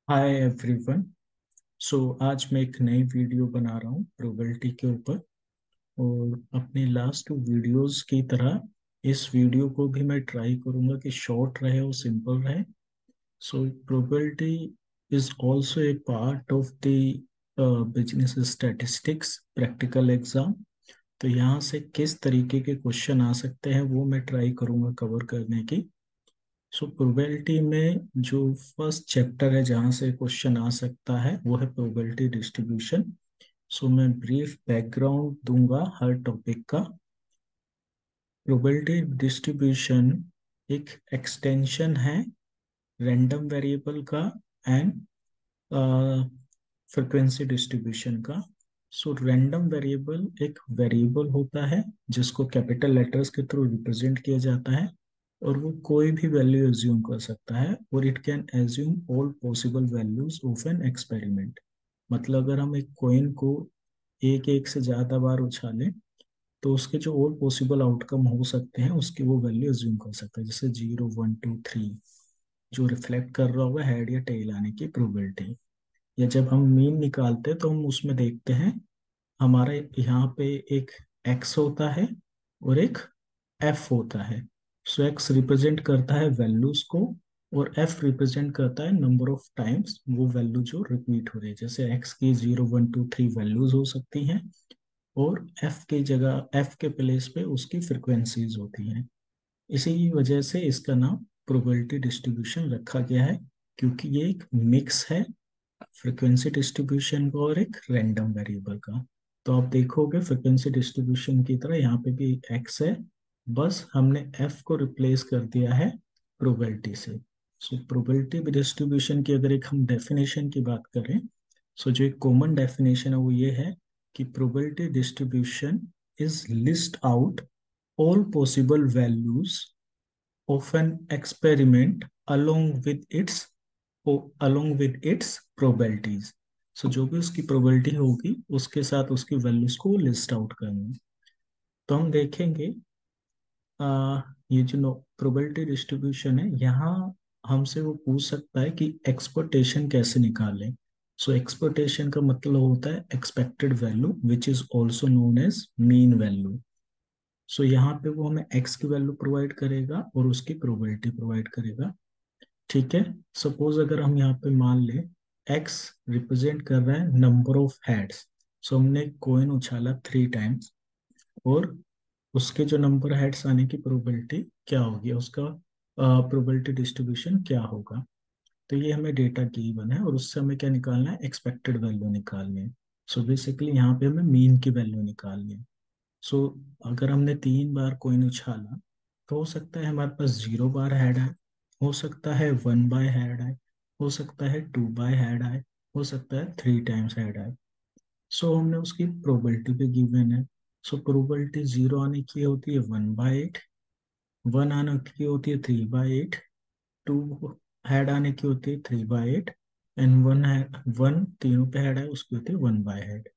Hi everyone. सो आज मैं एक नई वीडियो बना रहा हूँ प्रोबेबिलिटी के ऊपर। और अपने लास्ट टू वीडियोस की तरह इस वीडियो को भी मैं ट्राई करूँगा कि शॉर्ट रहे और सिंपल रहे। So probability is also a part of the business statistics practical exam. तो यहाँ से किस तरीके के क्वेश्चन आ सकते हैं वो मैं ट्राई करूँगा कवर करने की। सो प्रोबेबिलिटी में जो फर्स्ट चैप्टर है जहाँ से क्वेश्चन आ सकता है वो है प्रोबेबिलिटी डिस्ट्रीब्यूशन। सो मैं ब्रीफ बैकग्राउंड दूंगा हर टॉपिक का। प्रोबेबिलिटी डिस्ट्रीब्यूशन एक एक्सटेंशन है रैंडम वेरिएबल का एंड फ्रिक्वेंसी डिस्ट्रीब्यूशन का। सो रैंडम वेरिएबल एक वेरिएबल होता है जिसको कैपिटल लेटर्स के थ्रू रिप्रेजेंट किया जाता है और वो कोई भी वैल्यू एज्यूम कर सकता है और it can assume all possible values of an experiment. मतलब अगर हम एक कॉइन को एक एक से ज़्यादा बार उछालें तो उसके जो और पॉसिबल आउटकम हो सकते हैं उसकी वो वैल्यू एज्यूम कर सकता है, जैसे 0 1 2 3 जो रिफ्लेक्ट कर रहा होगा हेड या टेल आने की प्रोबेबिलिटी। या जब हम मीन निकालते हैं तो हम उसमें देखते हैं हमारे यहाँ पे एक एक्स होता है और एक एफ होता है। सो एक्स रिप्रेजेंट करता है वैल्यूज को और एफ रिप्रेजेंट करता है नंबर ऑफ टाइम्स वो वैल्यू जो रिपीट हो रही है। जैसे एक्स की 0 1 2 3 वैल्यूज हो सकती हैं और एफ की जगह एफ के प्लेस पे उसकी फ्रिक्वेंसीज होती हैं। इसी की वजह से इसका नाम प्रोबेबिलिटी डिस्ट्रीब्यूशन रखा गया है, क्योंकि ये एक मिक्स है फ्रिक्वेंसी डिस्ट्रीब्यूशन का और एक रैंडम वेरिएबल का। तो आप देखोगे फ्रिक्वेंसी डिस्ट्रीब्यूशन की तरह यहाँ पे भी एक्स है, बस हमने एफ को रिप्लेस कर दिया है प्रोबेबिलिटी से। सो प्रोबेबिलिटी डिस्ट्रीब्यूशन की अगर एक हम डेफिनेशन की बात करें, सो जो एक कॉमन डेफिनेशन है वो ये है कि probability distribution is list out all possible values of an experiment along with its probabilities। सो जो भी उसकी प्रोबेबिलिटी होगी उसके साथ उसकी वैल्यूज को लिस्ट आउट करना है। तो हम देखेंगे ये जो प्रोबेबिलिटी डिस्ट्रीब्यूशन है यहाँ हमसे वो पूछ सकता है कि एक्सपेक्टेशन कैसे निकालें। सो एक्सपेक्टेशन का मतलब होता है expected value which is also known as mean value. So यहाँ पे वो हमें एक्स की वैल्यू प्रोवाइड करेगा और उसकी प्रोबेबिलिटी प्रोवाइड करेगा। ठीक है। सपोज अगर हम यहाँ पे मान लें एक्स रिप्रेजेंट कर रहा है नंबर ऑफ हेड्स। सो हमने कॉइन उछाला 3 टाइम्स और उसके जो नंबर हेड्स आने की प्रोबेबिलिटी क्या होगी, उसका प्रोबेबिलिटी डिस्ट्रीब्यूशन क्या होगा। तो ये हमें डेटा गिवन है और उससे हमें क्या निकालना है, एक्सपेक्टेड वैल्यू निकालनी है। सो बेसिकली यहाँ पे हमें मीन की वैल्यू निकालनी है। सो अगर हमने 3 बार कॉइन उछाला तो हो सकता है हमारे पास 0 बार हेड आए, हो सकता है 1 बाय हेड आए, हो सकता है 2 बाय हेड आए, हो सकता है 3 टाइम्स हेड आए। सो हमने उसकी प्रोबेबिलिटी भी गिवन है। सो प्रोबेबिलिटी 0 आने की होती है 1/8, 1 आने की होती है 3/8, 2 हेड आने की होती है 3/8 एंड 1 तीनों पे हेड आए उसकी होती है 1/हेड।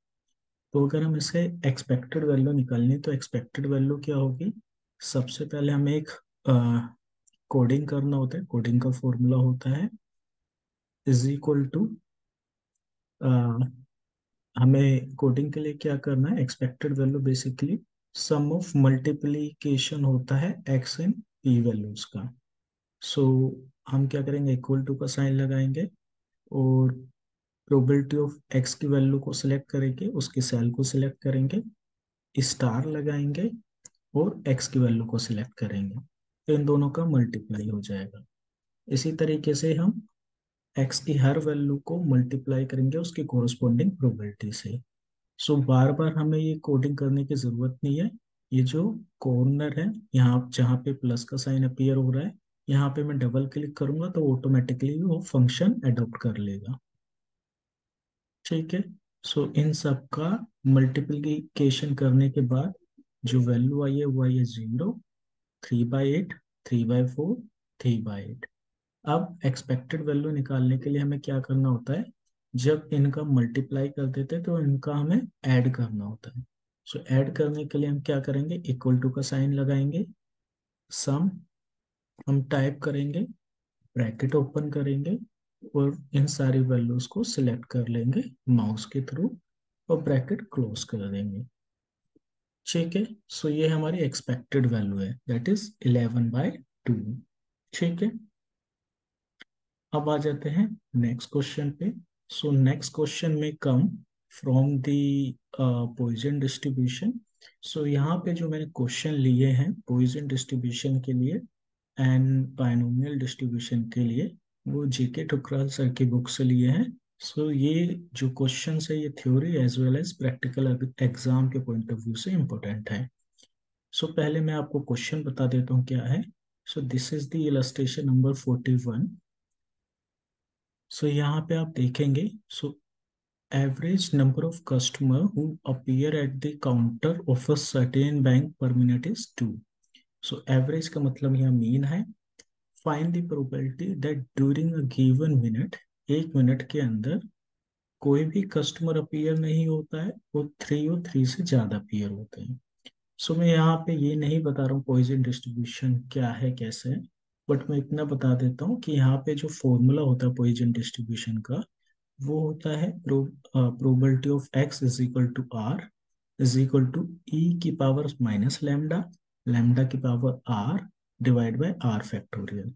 तो अगर हम इसे एक्सपेक्टेड वैल्यू निकालनी तो एक्सपेक्टेड वैल्यू क्या होगी, सबसे पहले हमें एक कोडिंग करना होता है। कोडिंग का फॉर्मूला होता है इज इक्वल टू, हमें कोडिंग के लिए क्या करना है, expected value basically sum of multiplication होता है एक्स एंड पी वैल्यूज का। सो हम क्या करेंगे, इक्वल टू का साइन लगाएंगे और प्रोबेबिलिटी ऑफ एक्स की वैल्यू को सिलेक्ट करेंगे, उसकी सेल को सिलेक्ट करेंगे, स्टार लगाएंगे और x की वैल्यू को सिलेक्ट करेंगे तो इन दोनों का मल्टीप्लाई हो जाएगा। इसी तरीके से हम x की हर वैल्यू को मल्टीप्लाई करेंगे उसकी कोरस्पॉन्डिंग प्रोबेबिलिटी से। सो बार बार हमें ये कोडिंग करने की जरूरत नहीं है। ये जो कॉर्नर है यहाँ जहाँ पे प्लस का साइन अपीयर हो रहा है, यहाँ पे मैं डबल क्लिक करूंगा तो ऑटोमेटिकली वो फंक्शन अडॉप्ट कर लेगा। ठीक है। सो इन सब का मल्टीप्लिकेशन करने के बाद जो वैल्यू आई है वो आई है 0, 3/8, 3/4, 3/8। अब एक्सपेक्टेड वैल्यू निकालने के लिए हमें क्या करना होता है, जब इनका मल्टीप्लाई कर देते हैं तो इनका हमें ऐड करना होता है। सो ऐड करने के लिए हम क्या करेंगे, इक्वल टू का साइन लगाएंगे, सम हम टाइप करेंगे, ब्रैकेट ओपन करेंगे और इन सारी वैल्यूज को सिलेक्ट कर लेंगे माउस के थ्रू और ब्रैकेट क्लोज कर देंगे। ठीक है, सो ये हमारी एक्सपेक्टेड वैल्यू है, दैट इज 11/2। ठीक है, अब आ जाते हैं नेक्स्ट क्वेश्चन पे। सो नेक्स्ट क्वेश्चन में come from the Poisson distribution. So यहाँ पे जो मैंने क्वेश्चन लिए हैं पॉइजन डिस्ट्रीब्यूशन के लिए एंड बाइनोमियल डिस्ट्रीब्यूशन के लिए, वो जीके ठुकराल सर की बुक से लिए हैं। सो ये जो क्वेश्चन है ये theory as well as practical exam के पॉइंट ऑफ व्यू से इम्पोर्टेंट है। सो पहले मैं आपको क्वेश्चन बता देता हूँ क्या है। So this is the illustration number 41। सो यहाँ पे आप देखेंगे, so average number of customer who appear at the counter of a certain bank पर मिनट इज 2। सो एवरेज का मतलब यहाँ मीन है। Find the probability that during a given minute, एक मिनट के अंदर कोई भी कस्टमर अपीयर नहीं होता है, वो 3 और 3 से ज़्यादा अपीयर होते हैं। सो मैं यहाँ पे ये नहीं बता रहा हूँ पॉइजन डिस्ट्रीब्यूशन क्या है कैसे है, बट मैं इतना बता देता हूँ कि यहाँ पे जो फॉर्मूला होता है पॉइजन डिस्ट्रीब्यूशन का, वो होता है probability of x is equal to r is equal to e की पावर माइनस लैम्डा, लैम्डा की power r divide by r factorial.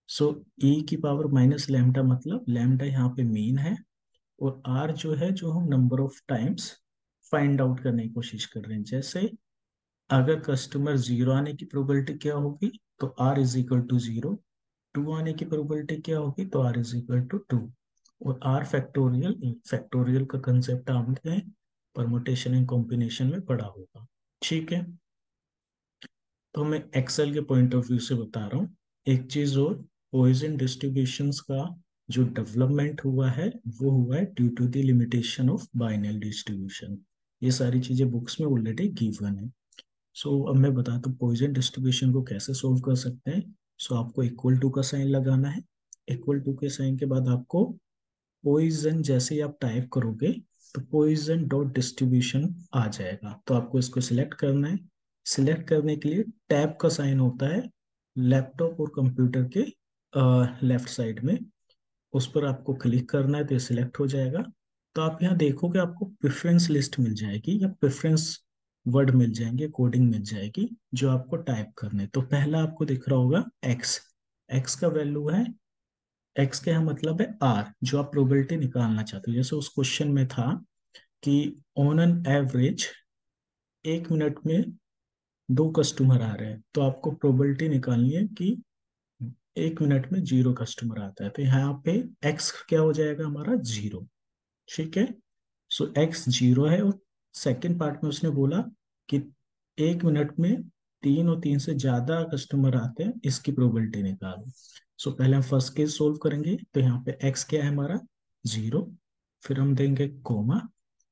So e की पावर माइनस लैम्डा मतलब लैम्डा यहाँ पे मीन है, और आर जो है जो हम number of times find out करने की कोशिश कर रहे हैं। जैसे अगर कस्टमर जीरो आने की प्रोबेबिलिटी क्या होगी, तो R is equal to zero. Two आने की प्रोबेबिलिटी क्या होगी, तो R is equal to two. और आर फैक्टोरियल, फैक्टोरियल का कंसेप्ट आपने परमुटेशन एंड कॉम्बिनेशन में पढ़ा होगा। ठीक है, तो मैं एक्सेल के पॉइंट ऑफ व्यू से बता रहा हूँ। एक चीज और, पॉइजन डिस्ट्रीब्यूशंस का जो डेवलपमेंट हुआ है वो हुआ है due to the limitation of binary distribution. ये सारी चीजें बुक्स में ऑलरेडी गिवन है। सो अब मैं बताता हूँ पॉइजन डिस्ट्रीब्यूशन को कैसे सोल्व कर सकते हैं। सो आपको इक्वल टू का साइन लगाना है। इक्वल टू के साइन के बाद आपको पॉइजन जैसे ही आप टाइप करोगे तो पॉइजन डॉट डिस्ट्रीब्यूशन आ जाएगा, तो आपको इसको सिलेक्ट करना है। सिलेक्ट करने के लिए टैब का साइन होता है लैपटॉप और कंप्यूटर के लेफ्ट साइड में, उस पर आपको क्लिक करना है तो ये सिलेक्ट हो जाएगा। तो आप यहाँ देखोगे आपको प्रेफरेंस लिस्ट मिल जाएगी या प्रेफरेंस वर्ड मिल जाएंगे, कोडिंग मिल जाएगी जो आपको टाइप करने। तो पहला आपको दिख रहा होगा एक्स, एक्स का वैल्यू है, एक्स का यहाँ मतलब है आर जो आप प्रोबेबिलिटी निकालना चाहते हो। जैसे उस क्वेश्चन में था कि ऑन एन एवरेज एक मिनट में दो कस्टमर आ रहे हैं, तो आपको प्रोबेबिलिटी निकालनी है कि एक मिनट में जीरो कस्टमर आता है, तो यहाँ पे एक्स क्या हो जाएगा हमारा जीरो। ठीक है, सो एक्स जीरो है। और सेकंड पार्ट में उसने बोला कि एक मिनट में तीन और तीन से ज्यादा कस्टमर आते हैं, इसकी प्रोबेबिलिटी निकालो। सो पहले हम फर्स्ट केस सोल्व करेंगे, तो यहाँ पे एक्स क्या है हमारा जीरो, फिर हम देंगे कोमा,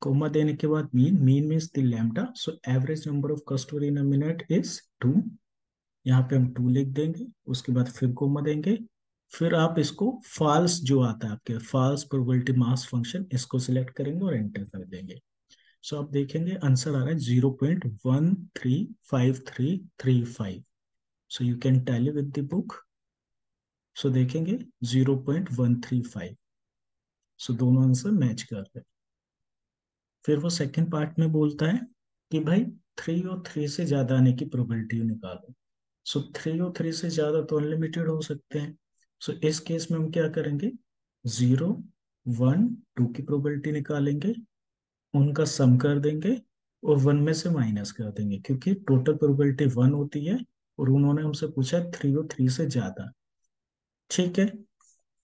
कोमा देने के बाद mean, mean means the lambda, so average number of customer in a minute is 2। यहाँ पे हम 2 लिख देंगे, उसके बाद फिर कोमा देंगे। फिर आप इसको फॉल्स जो आता है आपके फॉल्स प्रोबेबिलिटी मास फंक्शन, इसको सिलेक्ट करेंगे और एंटर कर देंगे। सो आप देखेंगे आंसर आ रहा है 0.135335। So you can tally with the book. So देखेंगे 0.135। सो दोनों आंसर मैच कर रहे हैं। फिर वो सेकंड पार्ट में बोलता है कि भाई 3 और 3 से ज्यादा आने की प्रोबेबिलिटी निकालो। सो 3 और 3 से ज्यादा तो अनलिमिटेड हो सकते हैं। सो इस केस में हम क्या करेंगे, 0, 1, 2 की प्रोबेबिलिटी निकालेंगे, उनका सम कर देंगे और 1 में से माइनस कर देंगे, क्योंकि टोटल प्रोबेबिलिटी 1 होती है और उन्होंने हमसे पूछा 3 और 3 से ज्यादा। ठीक है,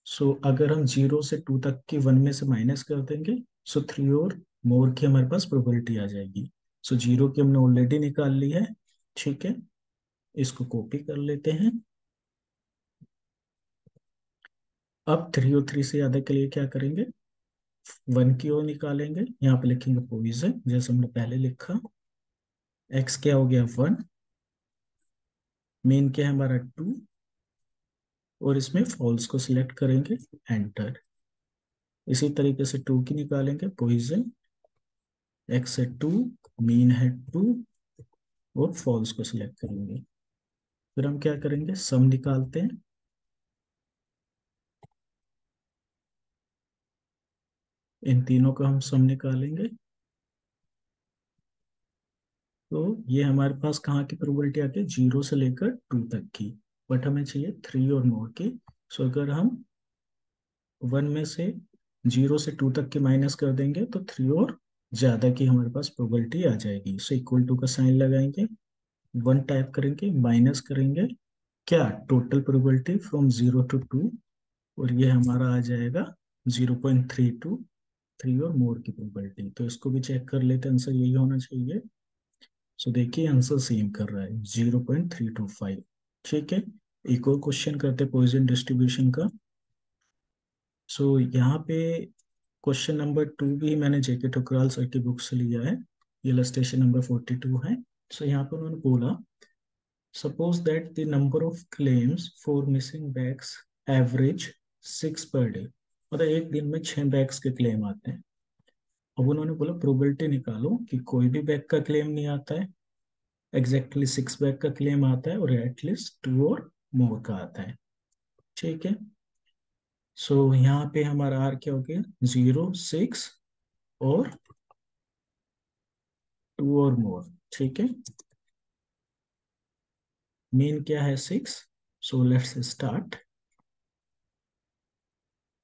सो अगर हम 0 से 2 तक की 1 में से माइनस कर देंगे, सो 3 और मोर की हमारे पास प्रोबेबिलिटी आ जाएगी। सो 0 की हमने ऑलरेडी निकाल ली है। ठीक है, इसको कॉपी कर लेते हैं। अब 3 और 3 से ज्यादा के लिए क्या करेंगे, 1 की ओर निकालेंगे, यहाँ पे लिखेंगे पोइजन जैसे हमने पहले लिखा। एक्स क्या हो गया 1, मेन क्या है हमारा 2, और इसमें फॉल्स को सिलेक्ट करेंगे, एंटर। इसी तरीके से 2 की निकालेंगे पोइजन, एक्स है 2, मीन है 2, और फॉल्स को सिलेक्ट करेंगे। फिर हम क्या करेंगे, सम निकालते हैं। इन तीनों का हम सम निकालेंगे। तो ये हमारे पास कहाँ की प्रोबेबिलिटी आती है, 0 से लेकर 2 तक की। बट हमें चाहिए 3 और मोर की। सो अगर हम 1 में से 0 से 2 तक की माइनस कर देंगे तो 3 और ज़्यादा की हमारे पास प्रोबेबिलिटी आ जाएगी। सो इक्वल टू का साइन लगाएंगे, 1 टाइप करेंगे, माइनस करेंगे क्या, टोटल प्रोबेबिलिटी फ्रॉम 0 to 2, और ये हमारा आ जाएगा 0.32, 3 और मोर की प्रोबेबिलिटी। तो इसको भी चेक कर लेते हैं, आंसर यही होना चाहिए। सो देखिए आंसर सेम कर रहा है, 0.325। ठीक है, एक और क्वेश्चन करते हैं पॉइजन डिस्ट्रीब्यूशन का। सो यहाँ पे क्वेश्चन नंबर 2 भी मैंने जेके ठुकराल सर की बुक से लिया है, इलस्ट्रेशन नंबर 42 है। सो यहाँ पर उन्होंने बोला, suppose that the number of claims for missing bags average 6 per day, मतलब एक दिन में 6 बैग्स के क्लेम आते हैं। अब उन्होंने बोला प्रोबेबिलिटी निकालो कि कोई भी बैग का क्लेम नहीं आता है, एग्जैक्टली 6 बैग का क्लेम आता है, और एटलीस्ट 2 और मोर का आता है। ठीक है, सो यहाँ पे हमारा आर क्या हो गया, 0, 6 और 2 और मोर। ठीक है, मीन क्या है 6। So let's start.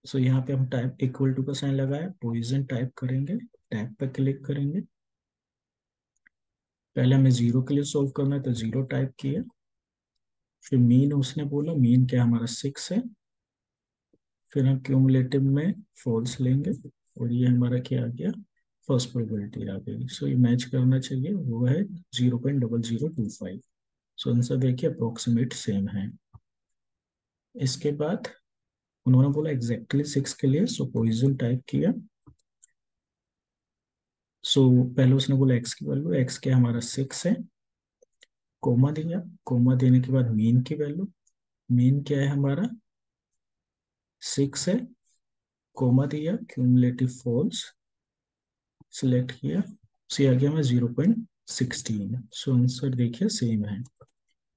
सो यहाँ पे हम टाइप इक्वल टू का साइन लगाया, पॉइजन टाइप करेंगे, टैब पे क्लिक करेंगे। पहले हमें 0 के लिए सोल्व करना है तो 0 टाइप किया। फिर मीन उसने बोला, मीन क्या हमारा 6 है। फिर हम क्यूमुलेटिव में फॉल्स लेंगे, और ये हमारा क्या आ गया, फर्स्ट प्रोबेबिलिटी आ गई। सो ये मैच करना चाहिए, वो है 0.0025। सो आंसर देखिए अप्रोक्सीमेट सेम है। इसके बाद उन्होंने बोला एग्जैक्टली 6 के लिए, सो पॉइजन टाइप किया। सो पहले उसने बोला एक्स की वैल्यू, एक्स क्या हमारा 6 है, कोमा दिया, कोमा देने के बाद मीन की वैल्यू, मीन क्या है हमारा 6 है, कोमा दिया, क्यूमुलेटिव फॉल्स सिलेक्ट किया, सी आ गया मैं 0.16। सो आंसर देखिए सेम है।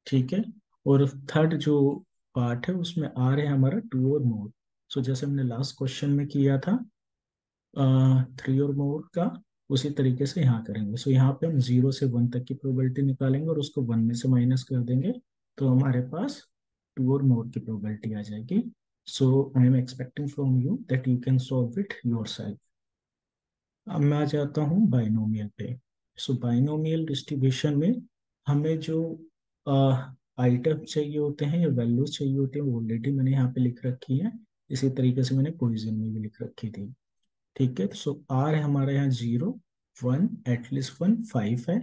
ठीक है, और थर्ड जो पार्ट है उसमें आ रहे हैं हमारा 2 और मोर। सो जैसे हमने लास्ट क्वेश्चन में किया था 3 और मोर का, उसी तरीके से यहाँ करेंगे। सो यहाँ पे हम 0 से 1 तक की प्रोबेबिलिटी निकालेंगे और उसको 1 में से माइनस कर देंगे, तो हमारे पास 2 और मोर की प्रोबेबिलिटी आ जाएगी। So I am expecting from you that you can solve it yourself. अब मैं आ जाता हूँ बाइनोमियल पे। सो बाइनोमियल डिस्ट्रीब्यूशन में हमें जो आइटम चाहिए होते हैं या वैल्यूज चाहिए होते हैं वो ऑलरेडी मैंने यहाँ पे लिख रखी है, इसी तरीके से मैंने पॉइजन में भी लिख रखी थी। ठीक है, सो आर है हमारे यहाँ 0, 1, एटलीस्ट 1, 5 है,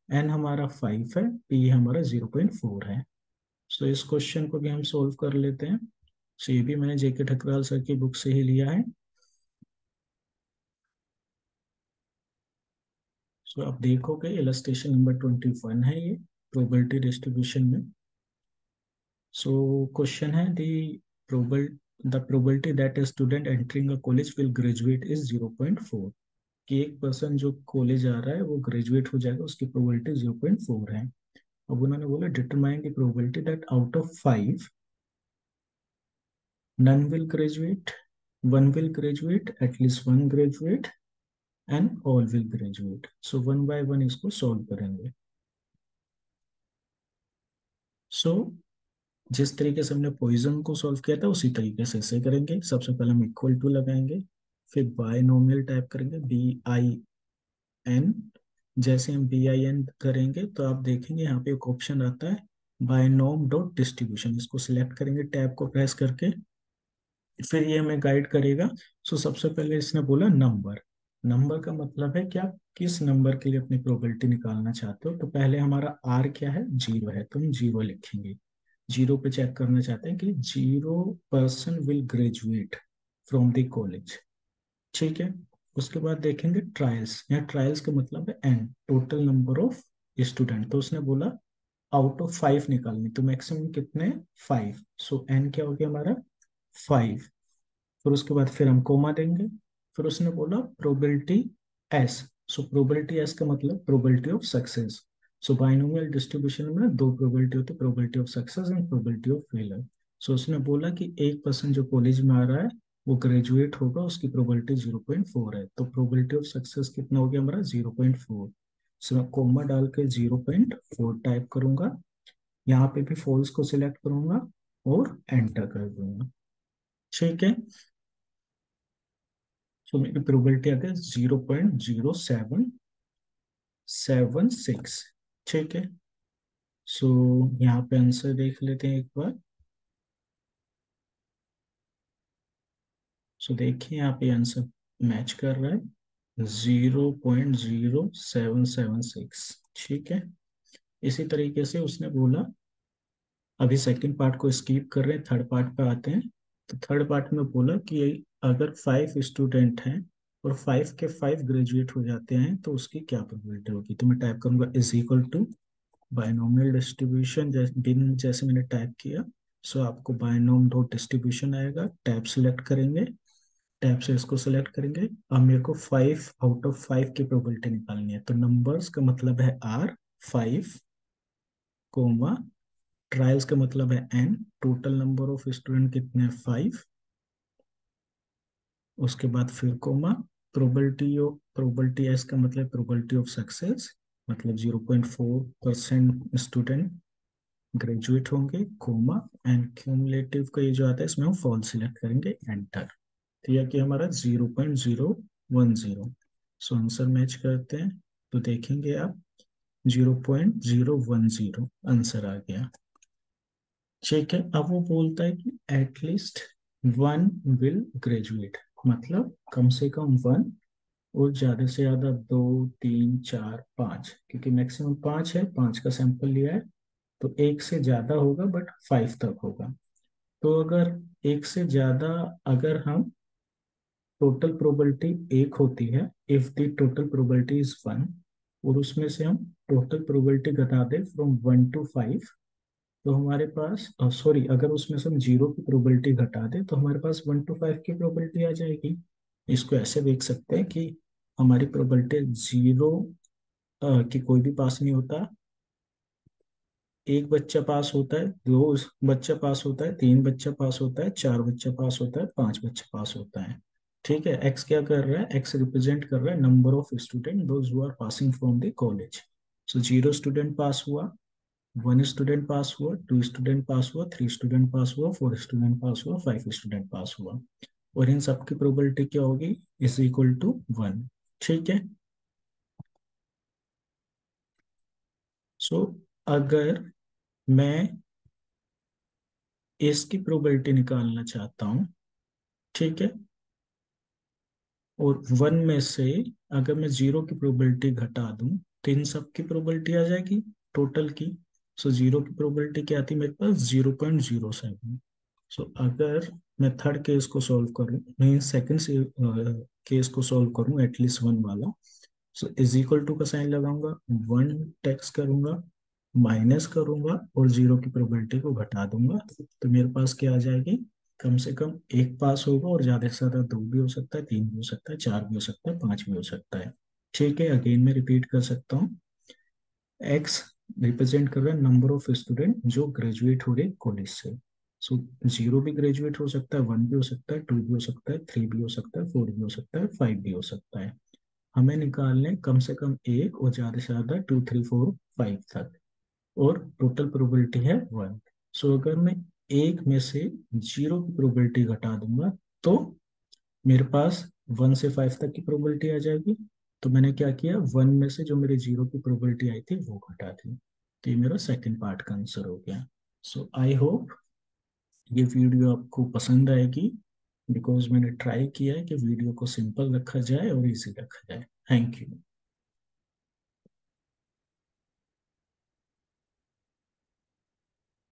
एन हमारा 5 है, पी हमारा 0.4 है। सो इस क्वेश्चन को भी हम सोल्व कर लेते हैं। सो ये भी मैंने जेके ठकराल सर की बुक से ही लिया है। सो आप देखोगे इलस्ट्रेशन नंबर 21 है ये, प्रोबेबिलिटी डिस्ट्रीब्यूशन में। सो क्वेश्चन है probable the probability that a student entering a college will graduate is 0.4, कि एक पर्सन जो कॉलेज आ रहा है वो ग्रेजुएट हो जाएगा, उसकी प्रोबेबिलिटी 0.4 है। अब उन्होंने बोला determine the probability that out of 5 none will graduate, one will graduate, at least one graduate, and all will graduate. So one by one इसको सॉल्व करेंगे। सो जिस तरीके से हमने पॉइजन को सॉल्व किया था उसी तरीके से इसे करेंगे। सबसे पहले हम इक्वल टू लगाएंगे, फिर बायनोमियल टाइप करेंगे, BIN। जैसे हम BIN करेंगे तो आप देखेंगे यहाँ पे एक ऑप्शन आता है बायनोम डॉट डिस्ट्रीब्यूशन, इसको सिलेक्ट करेंगे टैब को प्रेस करके, फिर ये हमें गाइड करेगा। सो सबसे पहले इसने बोला नंबर, नंबर का मतलब है कि आप किस नंबर के लिए अपनी प्रोबेबिलिटी निकालना चाहते हो। तो पहले हमारा आर क्या है, 0 है, तो हम 0 लिखेंगे। 0 पे चेक करना चाहते हैं कि 0 person will graduate from the college. ठीक है, उसके बाद देखेंगे ट्रायल्स, यहाँ ट्रायल्स का मतलब है N, total number of student. तो उसने बोला आउट ऑफ 5 निकालनी, तो मैक्सिमम कितने, 5। सो एन क्या हो गया हमारा 5। फिर उसके बाद फिर हम कोमा देंगे। फिर उसने बोला probability s. So probability s का मतलब probability of success. So binomial distribution में दो प्रोबेबिलिटी होती है, probability of success and probability of failure. So उसने बोला कि एक पर्सन जो कॉलेज में आ रहा है वो ग्रेजुएट होगा, उसकी प्रोबेबिलिटी 0.4 है। तो प्रोबेबिलिटी ऑफ सक्सेस कितना हो गया हमारा 0.4। सो मैं कोमा डाल के 0.4 टाइप करूंगा, यहाँ पे भी फॉल्स को सिलेक्ट करूंगा और एंटर कर दूंगा। ठीक है, सो मेरी प्रोबेबिलिटी आ गई 0.0776। ठीक है, सो यहाँ पे आंसर देख लेते हैं एक बार। सो देखिए यहाँ पे आंसर मैच कर रहा है 0.0776। ठीक है, इसी तरीके से उसने बोला, अभी सेकंड पार्ट को स्किप कर रहे हैं, थर्ड पार्ट पे आते हैं। तो थर्ड पार्ट में बोला कि अगर 5 स्टूडेंट हैं और 5 के 5 ग्रेजुएट हो जाते हैं तो उसकी क्या प्रोबेबिलिटी होगी। तो मैं टाइप करूंगा is equal to binomial distribution, bin जैसे मैंने टाइप किया। सो आपको बायनोम डॉट डिस्ट्रीब्यूशन आएगा, टैब सेलेक्ट करेंगे, टैब से इसको सेलेक्ट करेंगे। अब मेरे को 5 आउट ऑफ 5 की प्रोबेबिलिटी निकालनी है। तो नंबर्स का मतलब है आर 5, कोमा ट्रायल्स का मतलब है N, total number of student कितने हैं 5, उसके बाद फिर कोमा प्रोबेबिलिटी एस का मतलब प्रोबेबिलिटी ऑफ सक्सेस, मतलब 0.4% स्टूडेंट ग्रेजुएट होंगे, कोमा एंड क्यूमुलेटिव का ये जो आता है इसमें हम फॉल सिलेक्ट करेंगे, एंटर। तो यह कि हमारा 0.010। सो आंसर मैच करते हैं, तो देखेंगे आप 0.010 आंसर आ गया। ठीक है, अब वो बोलता है कि एटलीस्ट वन विल ग्रेजुएट, मतलब कम से कम वन, और ज्यादा से ज्यादा 2 3 4 5, क्योंकि मैक्सिमम 5 है, 5 का सैंपल लिया है। तो एक से ज्यादा होगा बट 5 तक होगा। तो अगर एक से ज्यादा, अगर हम टोटल प्रोबेबिलिटी एक होती है, if the total probability is 1, और उसमें से हम टोटल प्रोबेबिलिटी घटा दें फ्रॉम 1 to 5, तो हमारे पास सॉरी, अगर उसमें से हम 0 की प्रोबेबिलिटी घटा दें तो हमारे पास 1 to 5 की प्रोबेबिलिटी आ जाएगी। इसको ऐसे देख सकते हैं कि हमारी प्रोबेबिलिटी 0 कि कोई भी पास नहीं होता, एक बच्चा पास होता है, दो बच्चा पास होता है, तीन बच्चा पास होता है, चार बच्चा पास होता है, पांच बच्चा पास होता है। ठीक है, एक्स क्या कर रहा है, एक्स रिप्रेजेंट कर रहा है number of student those who are passing from the college. So 0 student pass हुआ, 1 स्टूडेंट पास हुआ, 2 स्टूडेंट पास हुआ, 3 स्टूडेंट पास हुआ, 4 स्टूडेंट पास हुआ, 5 स्टूडेंट पास हुआ, और इन सबकी प्रोबेबिलिटी क्या होगी, इज इक्वल टू 1। ठीक है, सो अगर मैं इसकी प्रोबेबिलिटी निकालना चाहता हूँ, ठीक है, और 1 में से अगर मैं 0 की प्रोबेबिलिटी घटा दूं तो इन सब की प्रोबेबिलिटी आ जाएगी टोटल की। सो 0 की प्रोबेबिलिटी क्या आती है मेरे पास 0.07। सो अगर मैं थर्ड केस को सॉल्व करूं, मैं सेकंड से केस को सॉल्व करूं एटलीस्ट वन वाला, सो इज इक्वल टू का साइन लगाऊंगा, 1 टैक्स करूंगा, माइनस करूंगा और 0 की प्रोबेबिलिटी को घटा दूंगा। तो मेरे पास क्या आ जाएगी, कम से कम एक पास होगा, और ज्यादा से ज्यादा दो भी हो सकता है, तीन भी हो सकता है, चार भी हो सकता है, पांच भी हो सकता है। ठीक है, अगेन मैं रिपीट कर सकता हूँ, एक्स रिप्रेजेंट कर रहा है नंबर ऑफ स्टूडेंट जो ग्रेजुएट हो रहे कॉलेज से। सो 0 भी ग्रेजुएट हो सकता है, 1 भी हो सकता है, 2 भी हो सकता है, 3 भी हो सकता है, 4 भी हो सकता है, 5 भी हो सकता है। हमें निकालने कम से कम एक और ज्यादा से ज्यादा 2 3 4 5 तक, और टोटल प्रोबेबिलिटी है 1। सो अगर मैं एक में से 0 की प्रोबेबिलिटी घटा दूंगा तो मेरे पास 1 से 5 तक की प्रोबेबिलिटी आ जाएगी। तो मैंने क्या किया, 1 में से जो मेरी 0 की प्रोबेबिलिटी आई थी वो घटा दी। तो ये मेरा सेकंड पार्ट का आंसर हो गया। सो आई होप ये वीडियो आपको पसंद आएगी, बिकॉज मैंने ट्राई किया है कि वीडियो को सिंपल रखा जाए और इजी रखा जाए। Thank you.